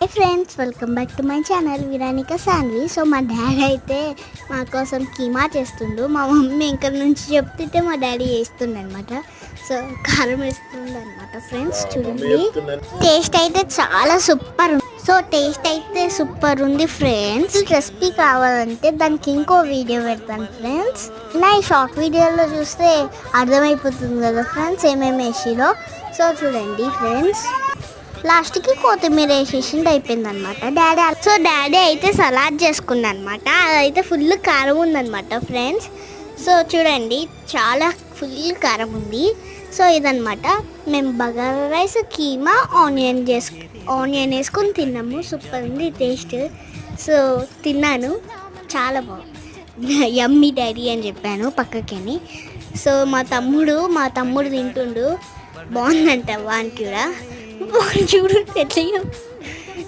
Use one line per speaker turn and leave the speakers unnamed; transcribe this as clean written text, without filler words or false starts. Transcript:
Hey friends, welcome back to my channel Viranika Sanvi. So మా daddy అయితే మా కోసం కీమా చేస్తుండు. మా మమ్మీ ఇక్కడ నుంచి చెప్తుంటే మా డాడీ చేస్తుండే అనమాట. సో కారం వేస్తుండే అనమాట. ఫ్రెండ్స్ చూడండి, టేస్ట్ అయితే చాలా సూపర్ ఉంది. సో టేస్ట్ అయితే సూపర్ ఉంది ఫ్రెండ్స్. రెసిపీ కావాలంటే దానికి ఇంకో వీడియో పెడతాను ఫ్రెండ్స్. నా ఈ షార్ట్ వీడియోలో చూస్తే అర్థమైపోతుంది కదా ఫ్రెండ్స్ ఏమేమి వేసిలో. సో చూడండి ఫ్రెండ్స్, లాస్ట్కి కొత్తిమీర వేసేసింది, అయిపోయింది అనమాట. డాడీ అయితే సలాడ్ చేసుకున్నా అనమాట. అదైతే ఫుల్ కారం ఉందన్నమాట ఫ్రెండ్స్. సో చూడండి, చాలా ఫుల్ కారం ఉంది. సో ఇదనమాట, మేము బగారా రైస్, కీమా, ఆనియన్ వేసుకొని తిన్నాము. సూపర్ ఉంది టేస్ట్. సో తిన్నాను, చాలా బాగుంది. యమ్మీ డాడీ అని చెప్పాను పక్కకి. సో మా తమ్ముడు తింటుండు, బాగుందంట వానికి కూడా. చూడు ఎట్లా